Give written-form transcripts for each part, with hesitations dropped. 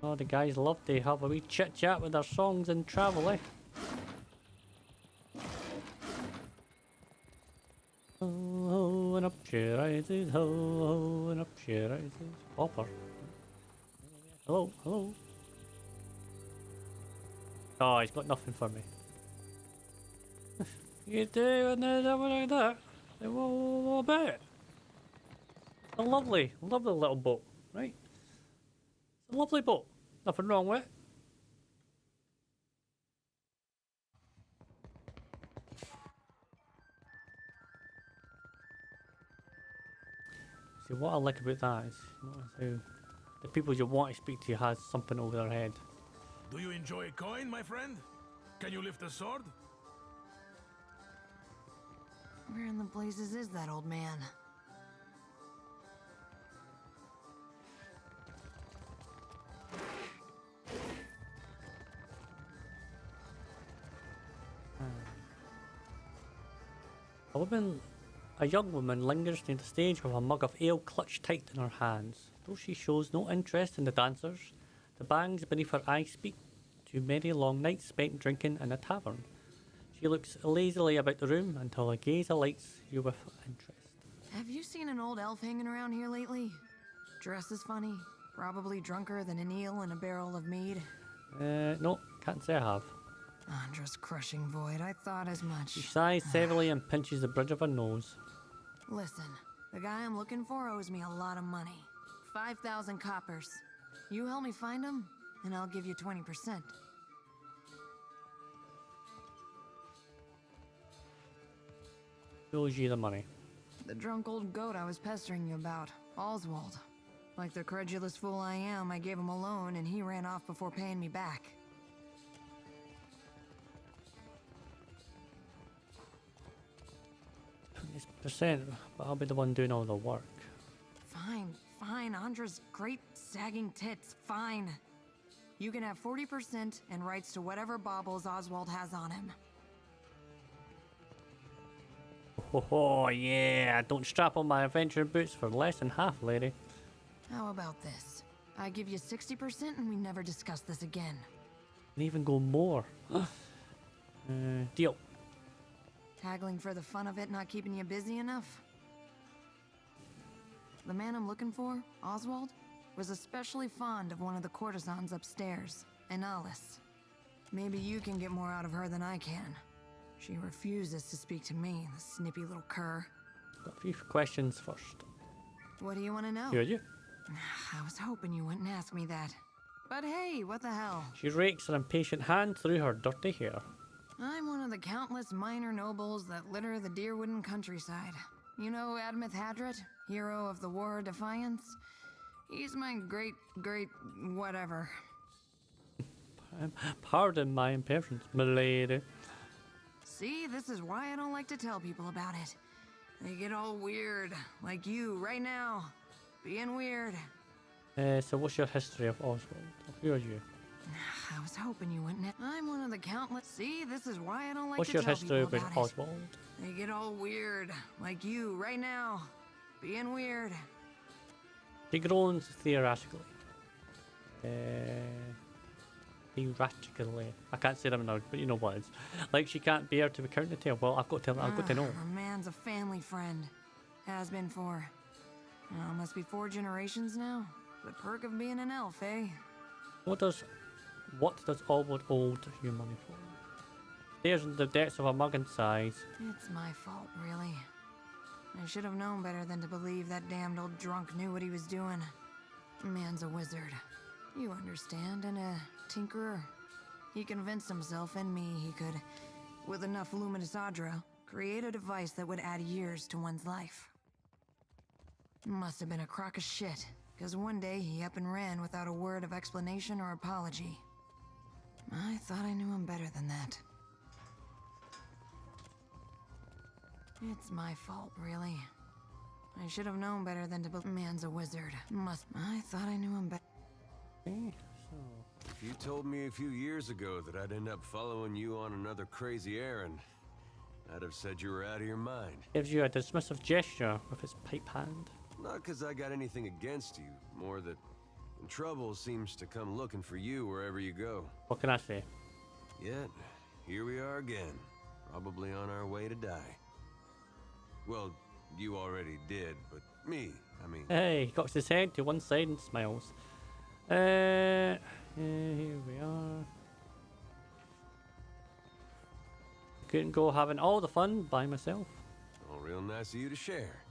Oh, the guys love to have a wee chit chat with their songs and travel, eh? Ho, and up she rises, ho, and up she rises. Hopper. Hello, hello. Oh, he's got nothing for me. You doing like that? What about it? A lovely, lovely little boat, right? It's a lovely boat. Nothing wrong with it. See, what I like about that is, notice how the people you want to speak to has something over their head. Do you enjoy a coin, my friend? Can you lift a sword? Where in the blazes is that old man? A young woman lingers near the stage with a mug of ale clutched tight in her hands. Though she shows no interest in the dancers, the bangs beneath her eyes speak to many long nights spent drinking in a tavern. She looks lazily about the room until her gaze alights you with interest. Have you seen an old elf hanging around here lately? Dresses funny, probably drunker than an eel in a barrel of mead. No, can't say I have. Andra's crushing void, I thought as much. She sighs heavily and pinches the bridge of her nose. Listen, the guy I'm looking for owes me a lot of money. 5,000 coppers. You help me find him, and I'll give you 20%. Who owes you the money? The drunk old goat I was pestering you about, Oswald. Like the credulous fool I am, I gave him a loan and he ran off before paying me back. Percent, but I'll be the one doing all the work. Fine, Andra's great sagging tits, fine. You can have 40% and rights to whatever baubles Oswald has on him. Oh yeah, don't strap on my adventuring boots for less than half, lady. How about this? I give you 60% and we never discuss this again. And even go more. Deal. Haggling for the fun of it not keeping you busy enough? The man I'm looking for, Oswald, was especially fond of one of the courtesans upstairs, Aenalys. Maybe you can get more out of her than I can. She refuses to speak to me, the snippy little cur. Got a few questions first. What do you want to know? Who are you? I was hoping you wouldn't ask me that. But hey, what the hell? She rakes an impatient hand through her dirty hair. I'm one of the countless minor nobles that litter the Deerwooden countryside. You know Admeth Hadret, hero of the War of Defiance? He's my great whatever. Pardon my impertinence, milady. See, this is why I don't like to tell people about it. They get all weird, like you right now, being weird. So what's your history of Oswald? Who are you? I was hoping you wouldn't. I'm one of the countless. See, this is why I don't like What's to your tell history people with about Oswald? it. They get all weird, like you right now, being weird. She groans theoretically. Theoretically. I can't say them now, but you know what it's like. She can't bear to recount the tale. Well, I've got to know. A man's a family friend. Has been for. Must be 4 generations now. The perk of being an elf, eh? What does Oswald owe you money for? Stares into the depths of a mug and sighs. It's my fault, really. I should have known better than to believe that damned old drunk knew what he was doing. Man's a wizard. You understand, and a tinkerer. He convinced himself and me he could, with enough luminous adra, create a device that would add years to one's life. Must have been a crock of shit, because one day he up and ran without a word of explanation or apology. I thought I knew him better than that. It's my fault, really. I should have known better than to believe man's a wizard. I thought I knew him better. Okay, so If you told me a few years ago that I'd end up following you on another crazy errand, I'd have said you were out of your mind. gives you a dismissive gesture with his pipe hand. Not because I got anything against you, more that And trouble seems to come looking for you wherever you go. What can I say? Yet, here we are again, probably on our way to die. Well, you already did, but me, I mean... Hey, he cocks his head to one side and smiles. Here we are. Couldn't go having all the fun by myself. Oh, real nice of you to share.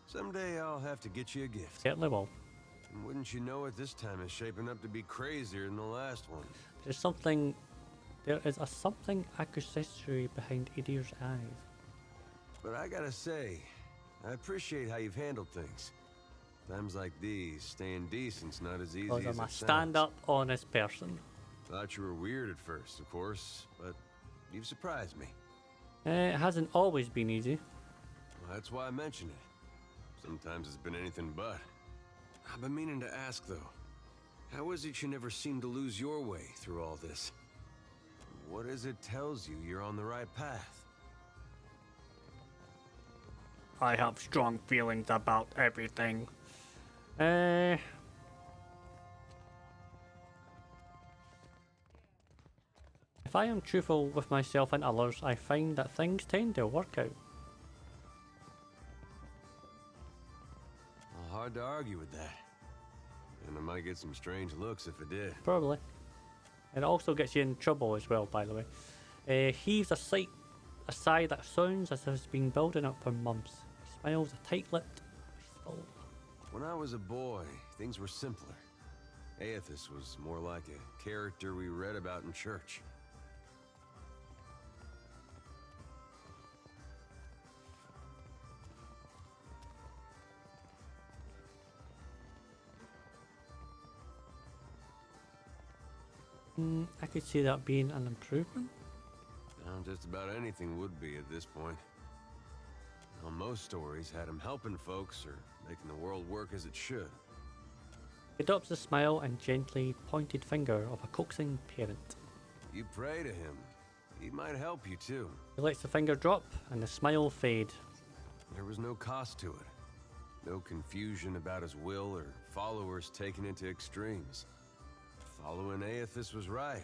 Someday I'll have to get you a gift. Certainly will. And wouldn't you know it, this time is shaping up to be crazier than the last one. There is a something accessory behind Eder's eyes. But I gotta say, I appreciate how you've handled things. Times like these, staying decent's not as easy Because as I'm a it sounds. stand-up, honest person. Thought you were weird at first, of course, but you've surprised me. It hasn't always been easy. Well, that's why I mentioned it. Sometimes it's been anything but. I've been meaning to ask, though. How is it you never seem to lose your way through all this? What is it tells you you're on the right path? I have strong feelings about everything. If I am truthful with myself and others, I find that things tend to work out. Well, hard to argue with that. And I might get some strange looks if it did. Probably. It also gets you in trouble as well, by the way. Heaves a sigh that sounds as if it's been building up for months. He smiles a tight-lipped wistful. When I was a boy, things were simpler. Aethys was more like a character we read about in church. I could see that being an improvement. Now, just about anything would be at this point. Well, most stories had him helping folks or making the world work as it should. He adopts a smile and gently pointed finger of a coaxing parent. You pray to him. He might help you too. He lets the finger drop and the smile fade. There was no cost to it. No confusion about his will or followers taken into extremes. Following Aethys was right.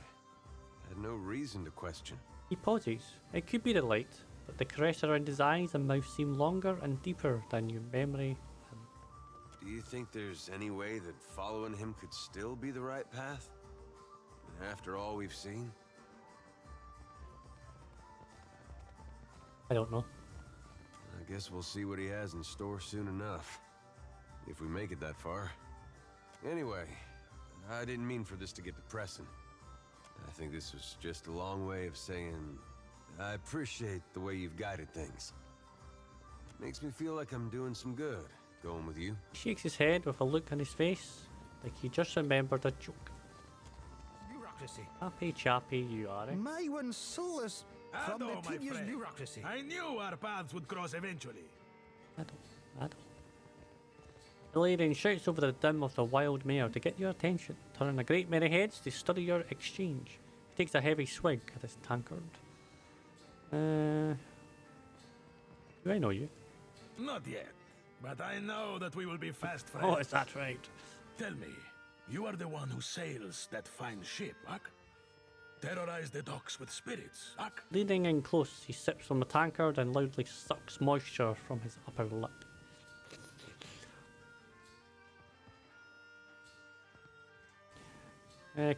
Had no reason to question. He pauses. It could be the light, but the caress around his eyes and mouth seem longer and deeper than your memory of him. Do you think there's any way that following him could still be the right path? After all we've seen? I don't know. I guess we'll see what he has in store soon enough. If we make it that far. Anyway, I didn't mean for this to get depressing. I think this was just a long way of saying, I appreciate the way you've guided things. Makes me feel like I'm doing some good, going with you. He shakes his head with a look on his face, like he just remembered a joke. Bureaucracy. Happy chappy you are, eh? My one solace from the Hello, my tedious friend. bureaucracy. I knew our paths would cross eventually. I don't. The lady shouts over the dim of the Wild Mare to get your attention, turning a great many heads to study your exchange. He takes a heavy swig at his tankard. Do I know you? Not yet, but I know that we will be fast friends. Oh, is that right? Tell me, you are the one who sails that fine ship, Huck? Terrorize the docks with spirits, Huck? Leaning in close, he sips from the tankard and loudly sucks moisture from his upper lip.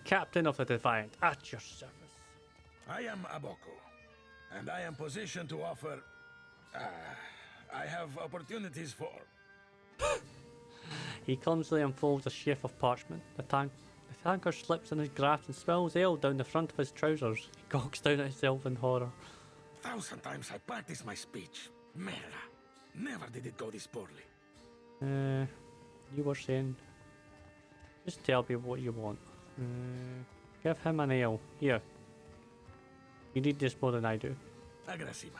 Captain of the Defiant, at your service. I am Abocco, and I am positioned to offer... I have opportunities for... He clumsily unfolds a sheaf of parchment. The tankard slips in his grasp and spills ale down the front of his trousers. He gawks down at himself in horror. 1,000 times I practiced my speech. Merda. Never did it go this poorly. You were saying... Just tell me what you want. Give him an ale. Here. You need this more than I do. Aggressiva.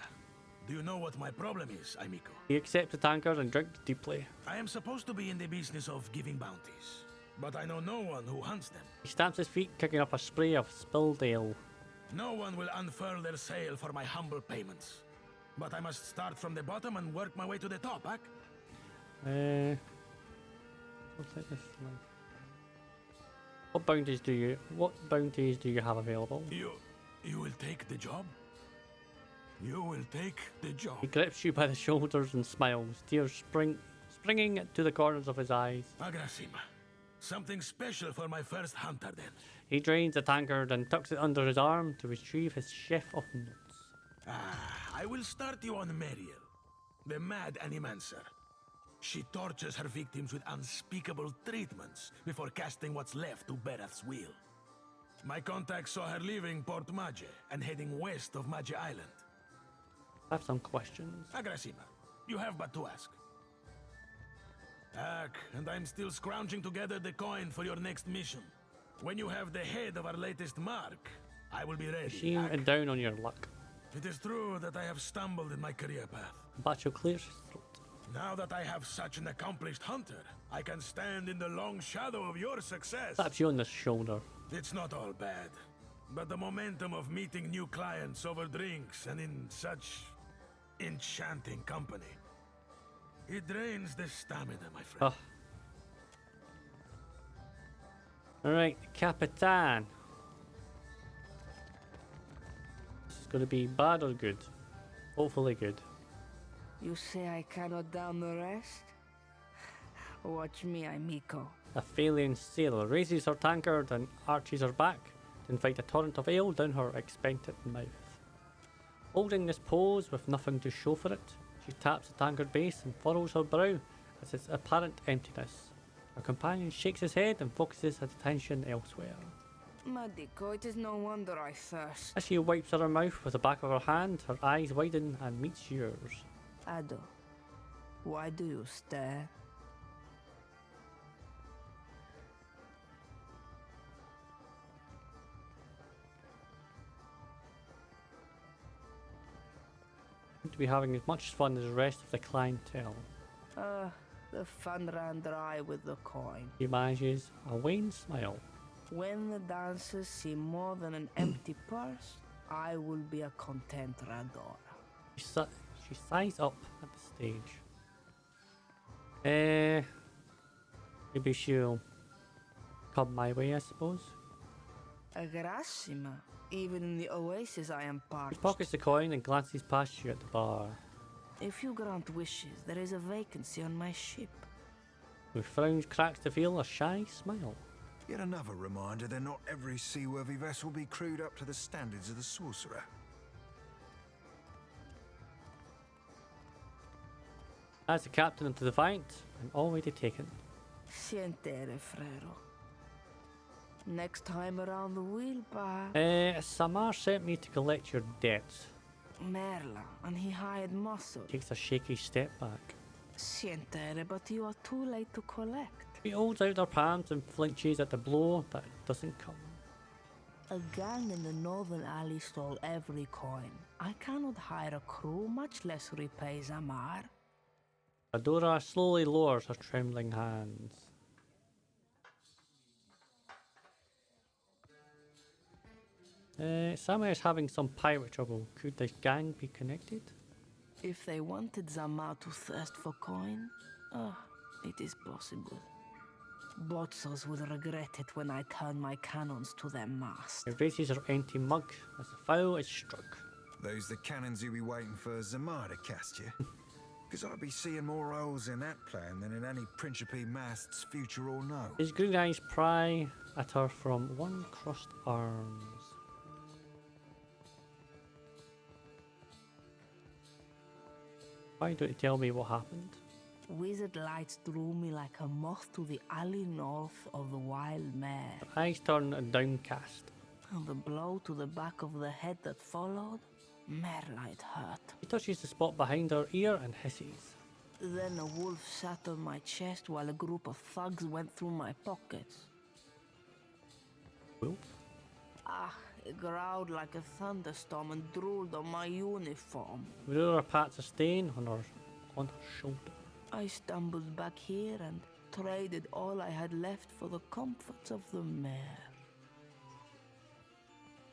Do you know what my problem is, amico? He accepts the tankard and drinks deeply. I am supposed to be in the business of giving bounties, but I know no one who hunts them. He stamps his feet, kicking up a spray of spilled ale. No one will unfurl their sail for my humble payments. But I must start from the bottom and work my way to the top, Huck. I'll take this line. What bounties do you have available? You will take the job? You will take the job. He grips you by the shoulders and smiles, tears springing to the corners of his eyes. Agrasima. Something special for my first hunter then. He drains the tankard and tucks it under his arm to retrieve his chef of notes. I will start you on Meriel, the mad animancer. She tortures her victims with unspeakable treatments before casting what's left to Berath's will. My contact saw her leaving Port Mage and heading west of Mage Island. I have some questions. Agrasima, you have but to ask. And I'm still scrounging together the coin for your next mission. When you have the head of our latest mark, I will be ready. Machine down on your luck. It is true that I have stumbled in my career path. Batcho clears his throat. Now that I have such an accomplished hunter, I can stand in the long shadow of your success. Taps you on the shoulder. It's not all bad, but the momentum of meeting new clients over drinks and in such enchanting company, it drains the stamina, my friend. Alright, Capitan. This is gonna be bad or good? Hopefully good. You say I cannot down the rest? Watch me, Amico. A Phalian sailor raises her tankard and arches her back to invite a torrent of ale down her expectant mouth. Holding this pose with nothing to show for it, she taps the tankard base and furrows her brow at its apparent emptiness. Her companion shakes his head and focuses his attention elsewhere. Madico, it is no wonder I thirst. As she wipes her mouth with the back of her hand, her eyes widen and meets yours. Ado, why do you stare? To be having as much fun as the rest of the clientele. The fun ran dry with the coin. He manages a wan smile. When the dancers see more than an empty purse, I will be a content Radora. She sighs up at the stage. Maybe she'll come my way, I suppose. Agrasima. Even in the oasis I am He parched. pockets the coin and glances past you at the bar. If you grant wishes, there is a vacancy on my ship. With frowns cracks to feel a shy smile. Yet another reminder that not every seaworthy vessel be crewed up to the standards of the sorcerer. As the captain of the Defiant, I'm already taken. Sientere, frero. Next time around the wheel, pa. Samar sent me to collect your debts. Merla, and he hired muscle. Takes a shaky step back. Sientere, but you are too late to collect. She holds out her palms and flinches at the blow that doesn't come. A gang in the northern alley stole every coin. I cannot hire a crew, much less repay Zamar. Radora slowly lowers her trembling hands. Samar is having some pirate trouble. Could this gang be connected? If they wanted Zamar to thirst for coin, it is possible. Botsos will regret it when I turn my cannons to their mast. She raises her empty mug as the foul is struck. Those the cannons you be waiting for Zamar to cast you. Because I'd be seeing more holes in that plan than in any Principe mast's future or no. His green eyes pry at her from one crossed arms. Why don't you tell me what happened? Wizard lights drew me like a moth to the alley north of the Wild Mare. Her eyes turn downcast. And the blow to the back of the head that followed, Merlight hurt. She touches the spot behind her ear and hisses. Then a wolf sat on my chest while a group of thugs went through my pockets. Wolf? It growled like a thunderstorm and drooled on my uniform. Aurora pats a stain on her shoulder. I stumbled back here and traded all I had left for the comforts of the mare.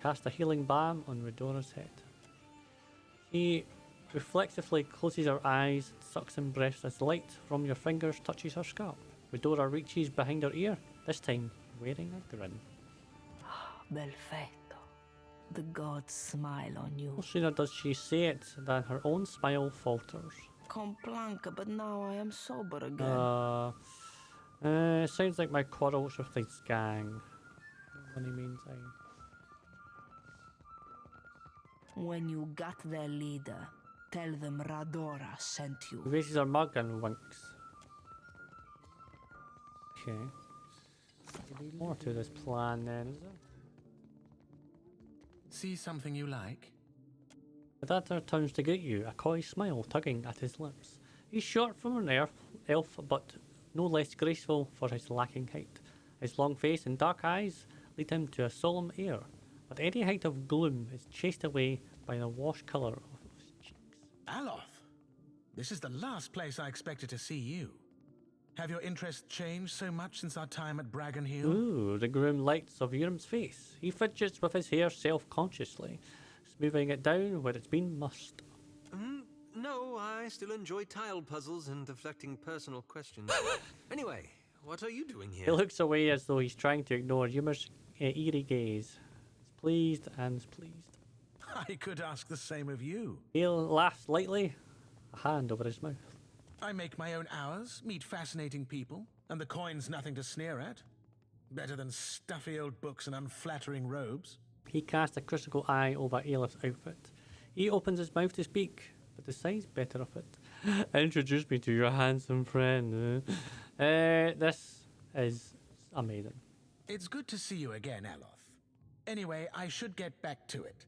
Cast a healing balm on Radora's head. She reflexively closes her eyes and sucks in breaths as light from your fingers touches her scalp. Radora reaches behind her ear, this time wearing a grin. Belfetto. The gods smile on you. No sooner does she say it than her own smile falters. Complanca, but now I am sober again. Sounds like my quarrels with this gang. In the meantime. When you got their leader, tell them Radora sent He you. raises her mug and winks. Okay. Maybe more to this plan then, is there? See something you like? The Dadder turns to greet you, a coy smile tugging at his lips. He's short from an elf, but no less graceful for his lacking height. His long face and dark eyes lead him to a solemn air, but any height of gloom is chased away by the wash colour of his cheeks. Aloth! This is the last place I expected to see you. Have your interests changed so much since our time at Bragan Hill? Ooh, the grim lights of Urim's face. He fidgets with his hair self-consciously, smoothing it down where it's been mussed. No, I still enjoy tile puzzles and deflecting personal questions. Anyway, what are you doing here? He looks away as though he's trying to ignore Ymir's eerie gaze. He's pleased and pleased. I could ask the same of you. He laughs lightly, a hand over his mouth. I make my own hours, meet fascinating people, and the coin's nothing to sneer at. Better than stuffy old books and unflattering robes. He casts a critical eye over Aelith's outfit. He opens his mouth to speak, but decides better of it. Introduce me to your handsome friend. This is amazing. It's good to see you again, Aloth. Anyway, I should get back to it.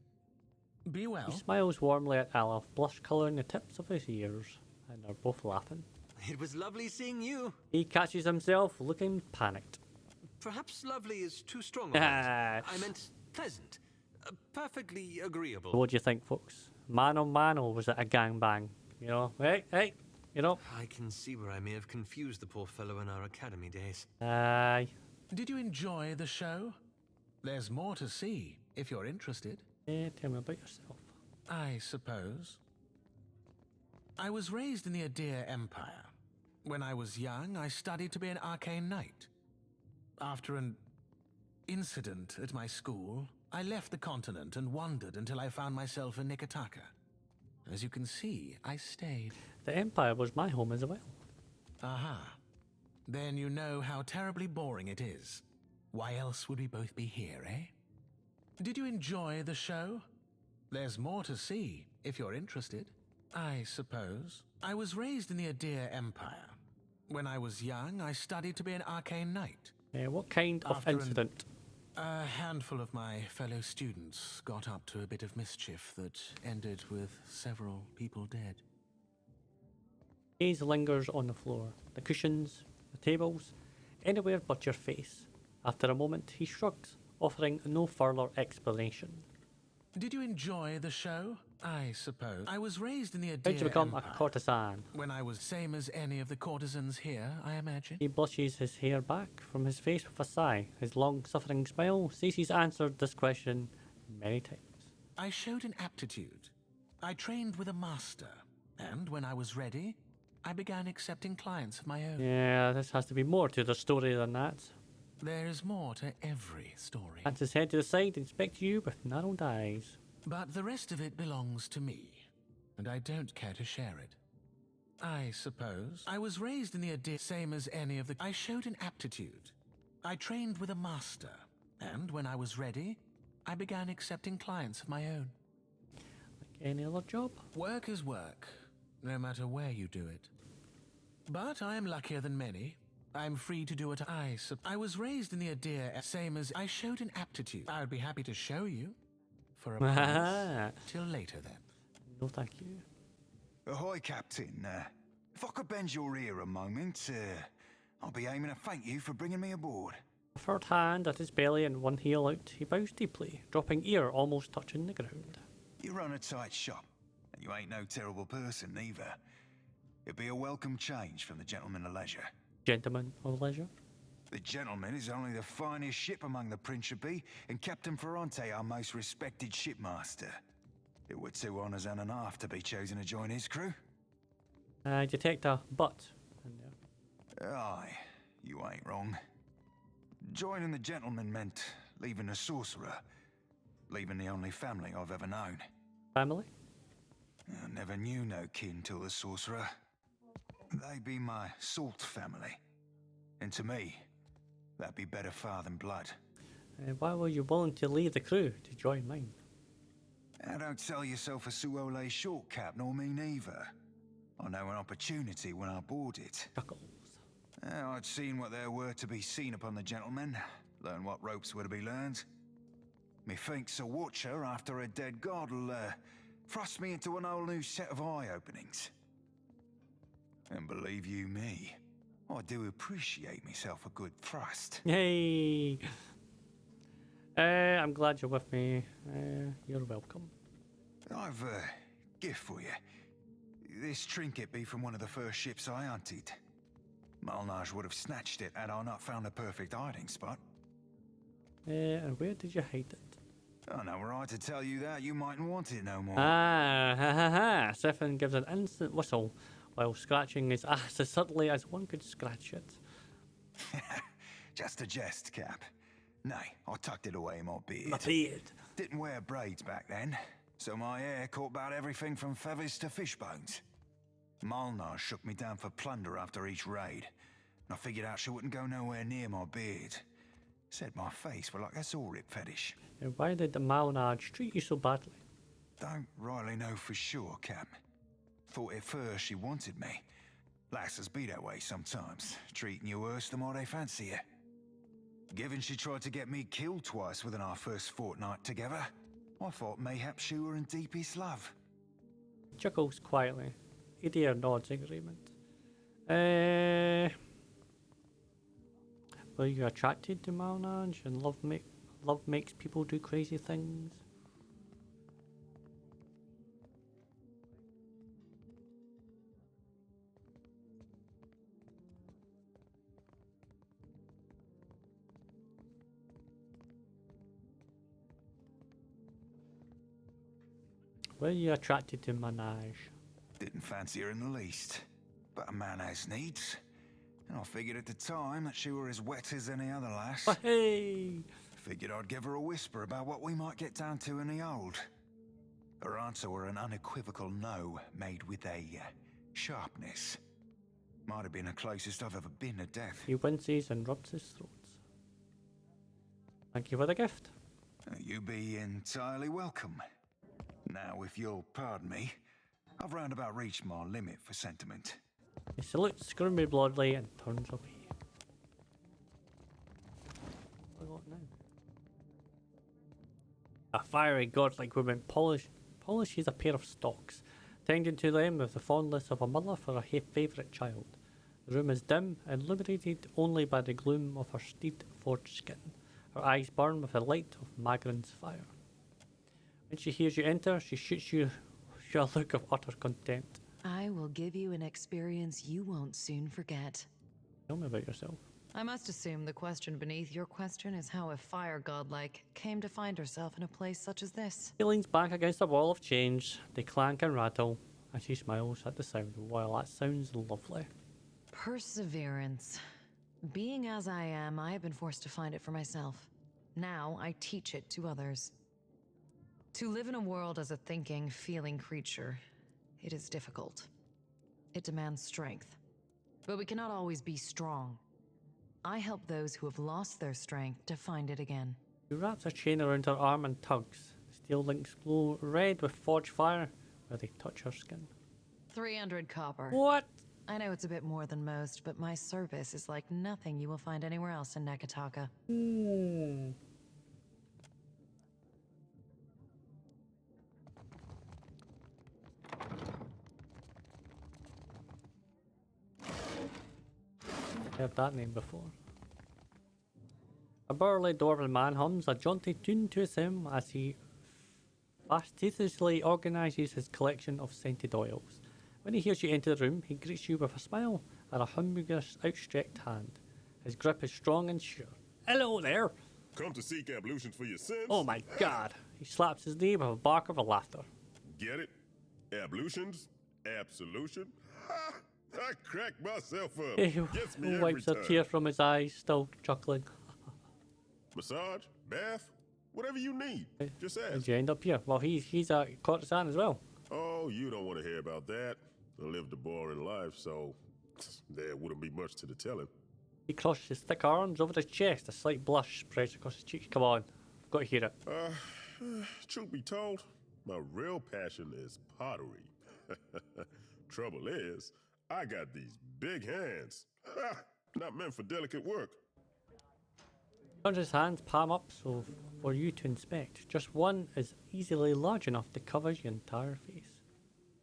Be well. He smiles warmly at Aloth, blush colouring the tips of his ears, and they're both laughing. It was lovely seeing you. He catches himself looking panicked. Perhaps lovely is too strong a word. I meant pleasant. Perfectly agreeable. What do you think, folks? Man on man, or was it a gangbang? You know, hey, you know. I can see where I may have confused the poor fellow in our academy days. Aye. Did you enjoy the show? There's more to see, if you're interested. Tell me about yourself. I suppose. I was raised in the Eder Empire. When I was young, I studied to be an arcane knight. After an incident at my school, I left the continent and wandered until I found myself in Nikotaka. As you can see, I stayed. The Empire was my home as well. Aha. Then you know how terribly boring it is. Why else would we both be here, eh? Did you enjoy the show? There's more to see, if you're interested. I suppose. I was raised in the Eder Empire. When I was young, I studied to be an arcane knight. What kind of incident? A handful of my fellow students got up to a bit of mischief that ended with several people dead. Gaze lingers on the floor, the cushions, the tables, anywhere but your face. After a moment, he shrugs, offering no further explanation. Did you enjoy the show? I suppose. I was raised in the Eder How'd you become Empire. a courtesan? When I was same as any of the courtesans here, I imagine. He brushes his hair back from his face with a sigh. His long-suffering smile says he's answered this question many times. I showed an aptitude. I trained with a master, and when I was ready, I began accepting clients of my own. Yeah, this has to be more to the story than that. There is more to every story. Hands his head to the side, inspect you with narrowed eyes. But the rest of it belongs to me, and I don't care to share it. I suppose. I was raised in the Eder, same as any of the... I showed an aptitude. I trained with a master, and when I was ready, I began accepting clients of my own. Like any other job. Work is work, no matter where you do it. But I am luckier than many. I'm free to do what I was raised in the Eder, same as... I showed an aptitude. I would be happy to show you. For a price. Till later, then. No, thank you. Ahoy, Captain. If I could bend your ear a moment, I'll be aiming to thank you for bringing me aboard. A third hand at his belly and one heel out, he bows deeply, dropping ear almost touching the ground. You run a tight shop, and you ain't no terrible person either. It'd be a welcome change from the gentleman of leisure. Gentleman of leisure. The gentleman is only the finest ship among the Principi, and Captain Ferrante our most respected shipmaster. It were 2 honours and a half to be chosen to join his crew. I detect a but in there. Aye, you ain't wrong. Joining the gentleman meant leaving the sorcerer, leaving the only family I've ever known. Family? I never knew no kin till the sorcerer. They be my salt family. And to me, that'd be better far than blood. Why were you willing to leave the crew to join mine? Don't sell yourself a Suole short, Cap, nor me neither. I know an opportunity when I bought it. Chuckles. I'd seen what there were to be seen upon the gentleman, learn what ropes were to be learned. Methinks a watcher after a dead god'll thrust me into an whole new set of eye openings. And believe you me, I do appreciate myself a good thrust. Yay! I'm glad you're with me. You're welcome. I've a gift for you. This trinket be from one of the first ships I hunted. Malnage would have snatched it had I not found a perfect hiding spot. And where did you hide it? I know were I to tell you that, you mightn't want it no more. Ah, ha ha ha! Serafen gives an instant whistle while scratching his ass as subtly as one could scratch it. Just a jest, Cap. Nay, I tucked it away in my beard. My beard. Didn't wear braids back then, so my hair caught about everything from feathers to fish bones. Malnage shook me down for plunder after each raid, and I figured out she wouldn't go nowhere near my beard. Said my face were like a saw rip fetish. And why did the Malnage treat you so badly? Don't rightly know for sure, Cap. Thought at first she wanted me. Lasses be that way sometimes, treating you worse the more they fancy you. Given she tried to get me killed twice within our first fortnight together, I thought mayhap she were in deepest love. Chuckles quietly. Eder nods agreement. Were you attracted to Malnage and love makes people do crazy things? Were you attracted to Manage? Didn't fancy her in the least, but a man has needs. And I figured at the time that she were as wet as any other lass. Hey! Figured I'd give her a whisper about what we might get down to in the old. Her answer were an unequivocal no, made with a sharpness. Might have been the closest I've ever been to death. He winces and rubs his throat. Thank you for the gift. You be entirely welcome. Now, if you'll pardon me, I've roundabout reached my limit for sentiment. He salutes Scrumby bloodily and turns away. What have I got now? A fiery godlike woman polishes a pair of stocks, tending to them with the fondness of a mother for a favourite child. The room is dim, illuminated only by the gloom of her steed-forged skin. Her eyes burn with the light of Magrin's fire. When she hears you enter, she shoots you a look of utter contempt. I will give you an experience you won't soon forget. Tell me about yourself. I must assume the question beneath your question is how a fire godlike came to find herself in a place such as this. She leans back against a wall of change. They clank and rattle, and she smiles at the sound. Well, that sounds lovely. Perseverance. Being as I am, I have been forced to find it for myself. Now I teach it to others. To live in a world as a thinking, feeling creature, it is difficult. It demands strength. But we cannot always be strong. I help those who have lost their strength to find it again. She wraps a chain around her arm and tugs. The steel links glow red with forged fire where they touch her skin. 300 copper. What? I know it's a bit more than most, but my service is like nothing you will find anywhere else in Nekataka. Heard that name before. A burly dwarven man hums a jaunty tune to him as he fastidiously organises his collection of scented oils. When he hears you enter the room, he greets you with a smile and a humorous outstretched hand. His grip is strong and sure. Hello there! Come to seek ablutions for your sins? Oh my god! He slaps his knee with a bark of laughter. Get it? Ablutions? Absolution? Ha! I crack myself up. He Gets me every wipes a time. tear from his eyes, still chuckling. Massage, bath, whatever you need. Just How'd ask. you end up here? Well, he's a courtesan as well. Oh, you don't want to hear about that. I lived a boring life, so there wouldn't be much to the telling. He crosses his thick arms over his chest. A slight blush spreads across his cheeks. Come on, I've got to hear it. Truth be told, my real passion is pottery. Trouble is, I got these big hands. Not meant for delicate work. Turns his hands palm up so for you to inspect. Just one is easily large enough to cover your entire face.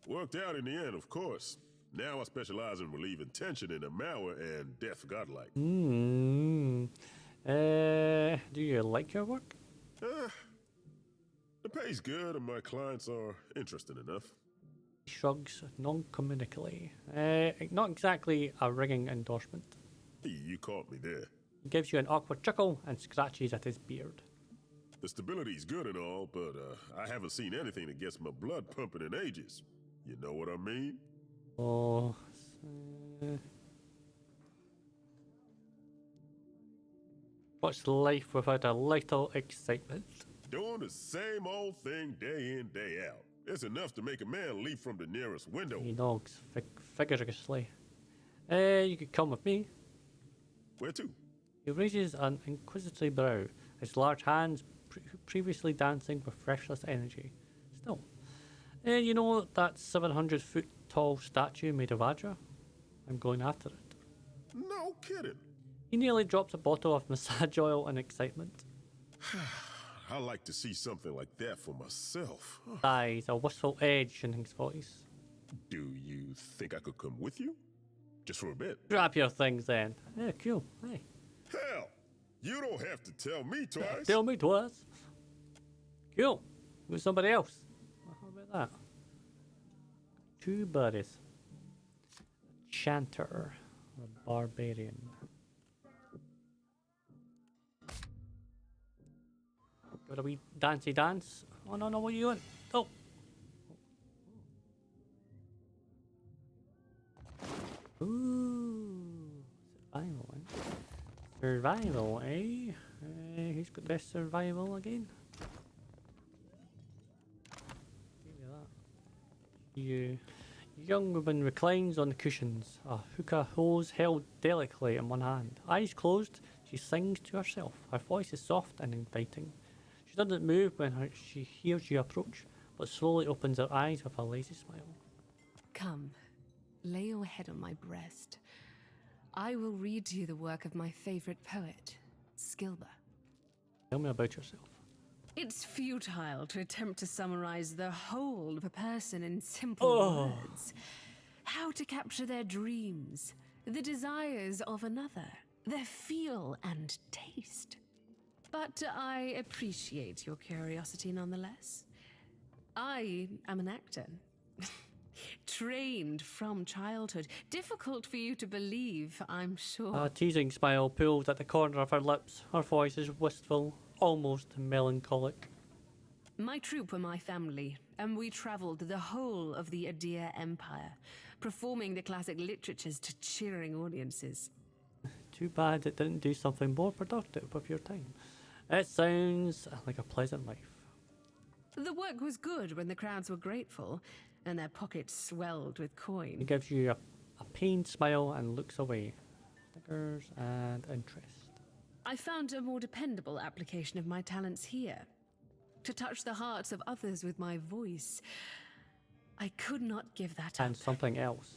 Worked out in the end, of course. Now I specialize in relieving tension in Ymir and death godlike. Do you like your work? The pay's good and my clients are interesting enough. He shrugs non-communically. Not exactly a ringing endorsement. You caught me there. He gives you an awkward chuckle and scratches at his beard. The stability's good and all, but I haven't seen anything that gets my blood pumping in ages. You know what I mean? Oh. What's life without a little excitement? Doing the same old thing day in, day out. It's enough to make a man leap from the nearest window. He nods vigorously. You could come with me. Where to? He raises an inquisitive brow, his large hands previously dancing with restless energy. Still. You know that 700-foot tall statue made of Adra? I'm going after it. No kidding. He nearly drops a bottle of massage oil in excitement. I like to see something like that for myself. Sighs, a wistful edge in his voice. Do you think I could come with you? Just for a bit. Grab your things then. Yeah, cool. Hey. Hell, you don't have to tell me twice. Tell me twice. Cool. With somebody else. How about that? Two buddies. A chanter. Or a barbarian. Give it a wee dancey dance. Oh no, what are you doing? Oh. Ooh. Survival, eh? Survival, eh? Who's got the best survival again? Give me that. You. Young woman reclines on the cushions, a hookah hose held delicately in one hand. Eyes closed, she sings to herself. Her voice is soft and inviting. She doesn't move when she hears you approach, but slowly opens her eyes with a lazy smile. Come, lay your head on my breast. I will read to you the work of my favorite poet, Skilber. Tell me about yourself. It's futile to attempt to summarize the whole of a person in simple words. How to capture their dreams, the desires of another, their feel and taste. But I appreciate your curiosity nonetheless. I am an actor. Trained from childhood. Difficult for you to believe, I'm sure. A teasing smile pulls at the corner of her lips. Her voice is wistful, almost melancholic. My troupe were my family, and we traveled the whole of the Eder Empire, performing the classic literatures to cheering audiences. Too bad it didn't do something more productive with your time. It sounds like a pleasant life. The work was good when the crowds were grateful, and their pockets swelled with He coin. gives you a pained smile and looks away. Snickers and interest. I found a more dependable application of my talents here. To touch the hearts of others with my voice. I could not give that up. And something else.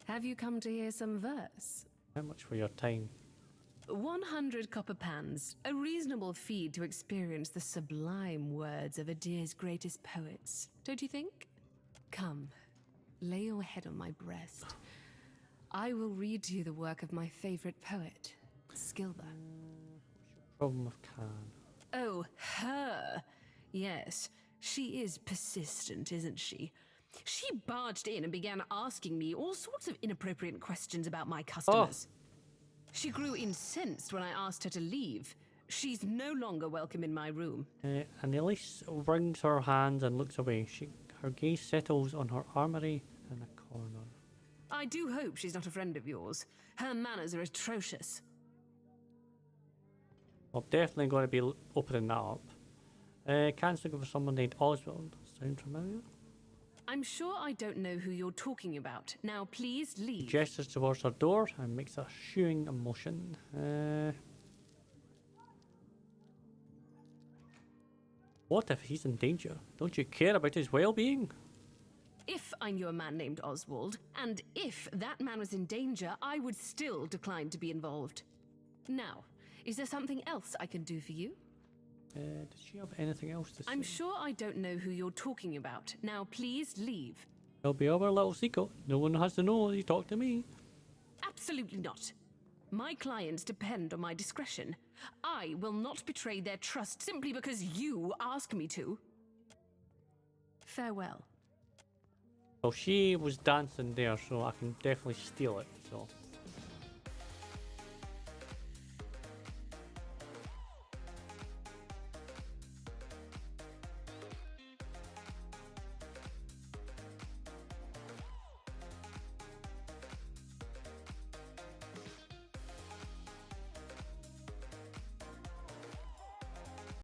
Have you come to hear some verse? How much for your time? 100 copper pans, a reasonable fee to experience the sublime words of Eder's greatest poets, don't you think? Come, lay your head on my breast. I will read to you the work of my favorite poet, Skilber. Problem with Khan. Oh, her! Yes, she is persistent, isn't she? She barged in and began asking me all sorts of inappropriate questions about my customers. She grew incensed when I asked her to leave. She's no longer welcome in my room. Aenalys wrings her hands and looks away. Her gaze settles on her armory in a corner. I do hope she's not a friend of yours. Her manners are atrocious. I'm definitely going to be opening that up. Can't think of someone named Oswald. Sound familiar? I'm sure I don't know who you're talking about. Now, please leave. Gestures towards her door and makes a shooing motion. What if he's in danger? Don't you care about his well-being? If I knew a man named Oswald, and if that man was in danger, I would still decline to be involved. Now, is there something else I can do for you? Does she have anything else to say? I'm sure I don't know who you're talking about. Now, please leave. It'll be our little secret. No one has to know you talk to me. Absolutely not. My clients depend on my discretion. I will not betray their trust simply because you ask me to. Farewell. Well, she was dancing there, so I can definitely steal it, so...